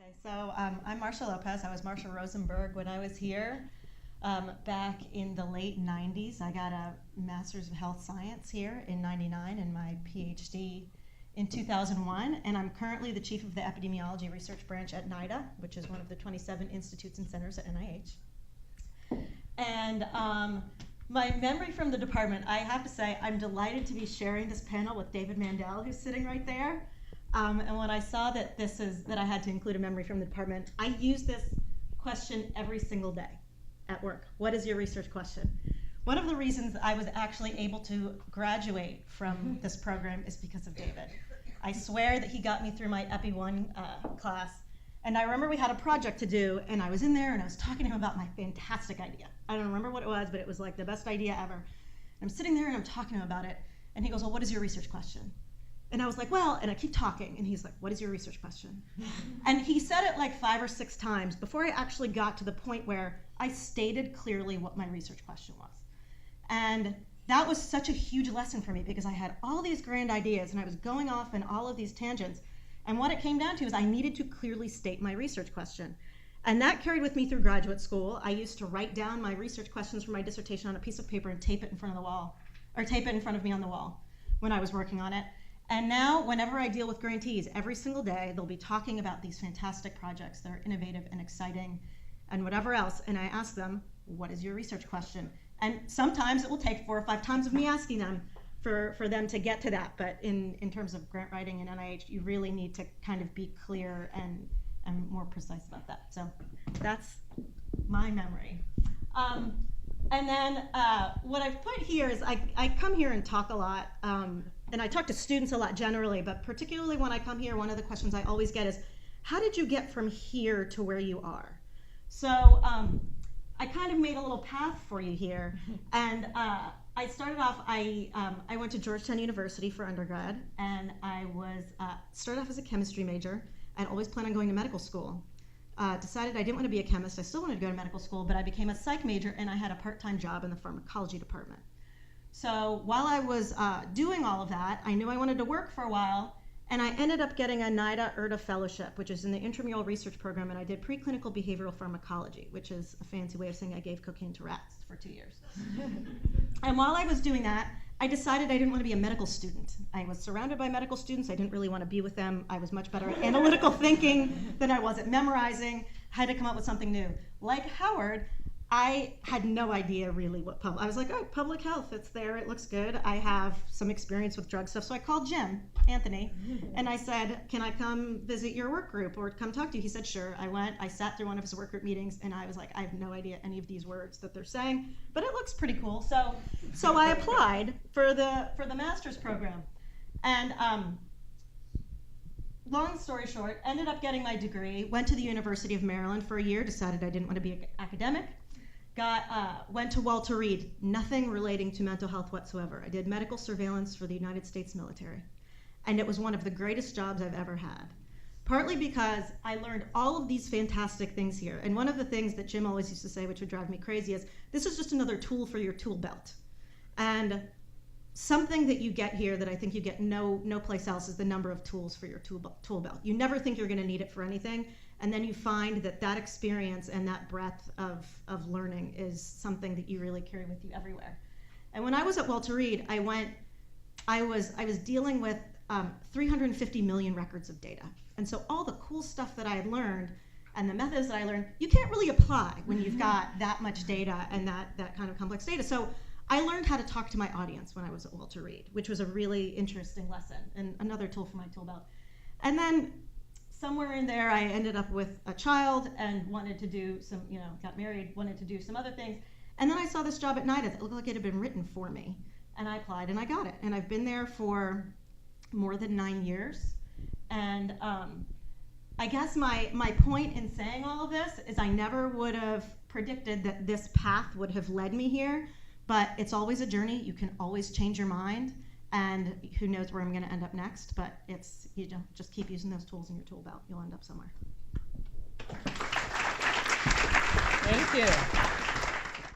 I'm Marsha Lopez. I was Marsha Rosenberg when I was here back in the late 90s. I got a Master's of Health Science here in 99 and my PhD in 2001. And I'm currently the chief of the epidemiology research branch at NIDA, which is one of the 27 institutes and centers at NIH. And my memory from the department, I have to say, I'm delighted to be sharing this panel with David Mandel, who's sitting right there. And when I saw that that I had to include a memory from the department, I use this question every single day at work. What is your research question? One of the reasons I was actually able to graduate from this program is because of David. I swear that he got me through my Epi 1 class. And I remember we had a project to do, and I was in there and I was talking to him about my fantastic idea. I don't remember what it was, but it was like the best idea ever. And I'm sitting there and I'm talking to him about it, and he goes, well, what is your research question? And I was like, well, and I keep talking, and he's like, what is your research question? And he said it like 5 or 6 times before I actually got to the point where I stated clearly what my research question was. And that was such a huge lesson for me because I had all these grand ideas and I was going off in all of these tangents. And what it came down to is I needed to clearly state my research question. And that carried with me through graduate school. I used to write down my research questions for my dissertation on a piece of paper and tape it in front of the wall, or tape it in front of me on the wall when I was working on it. And now, whenever I deal with grantees, every single day, they'll be talking about these fantastic projects that are innovative and exciting and whatever else. And I ask them, what is your research question? And sometimes it will take 4 or 5 times of me asking them for them to get to that. But in terms of grant writing and NIH, you really need to kind of be clear and more precise about that. So that's my memory. And then what I've put here is I come here and talk a lot. And I talk to students a lot generally, but particularly when I come here, one of the questions I always get is, how did you get from here to where you are? So I kind of made a little path for you here. And I started off, I went to Georgetown University for undergrad, and I started off as a chemistry major. I'd always planned on going to medical school. Decided I didn't want to be a chemist. I still wanted to go to medical school, but I became a psych major, and I had a part-time job in the pharmacology department. So while I was doing all of that, I knew I wanted to work for a while, and I ended up getting a NIDA IRTA fellowship, which is in the intramural research program, and I did preclinical behavioral pharmacology, which is a fancy way of saying I gave cocaine to rats for 2 years. And while I was doing that, I decided I didn't want to be a medical student. I was surrounded by medical students. I didn't really want to be with them. I was much better at analytical thinking than I was at memorizing. I had to come up with something new. Like Howard, I had no idea really what I was like, oh, public health, it's there, it looks good. I have some experience with drug stuff. So I called Jim, Anthony, and I said, can I come visit your work group or come talk to you? He said, sure. I went, I sat through one of his work group meetings, and I was like, I have no idea any of these words that they're saying, but it looks pretty cool. So I applied for the master's program. And long story short, ended up getting my degree, went to the University of Maryland for a year, decided I didn't want to be an academic. Went to Walter Reed, nothing relating to mental health whatsoever. I did medical surveillance for the United States military. And it was one of the greatest jobs I've ever had. Partly because I learned all of these fantastic things here. And one of the things that Jim always used to say, which would drive me crazy, is this is just another tool for your tool belt. And something that you get here that I think you get no place else is the number of tools for your tool belt. You never think you're going to need it for anything. And then you find that experience and that breadth of learning is something that you really carry with you everywhere. And when I was at Walter Reed, I was dealing with 350 million records of data. And so all the cool stuff that I had learned and the methods that I learned, you can't really apply when you've got that much data and that kind of complex data. So I learned how to talk to my audience when I was at Walter Reed, which was a really interesting lesson and another tool for my tool belt. And then somewhere in there, I ended up with a child and wanted to do some, got married, wanted to do some other things. And then I saw this job at NIDA that looked like it had been written for me. And I applied and I got it. And I've been there for more than 9 years. And I guess my point in saying all of this is I never would have predicted that this path would have led me here. But it's always a journey. You can always change your mind. And who knows where I'm going to end up next, but it's, just keep using those tools in your tool belt. You'll end up somewhere. Thank you.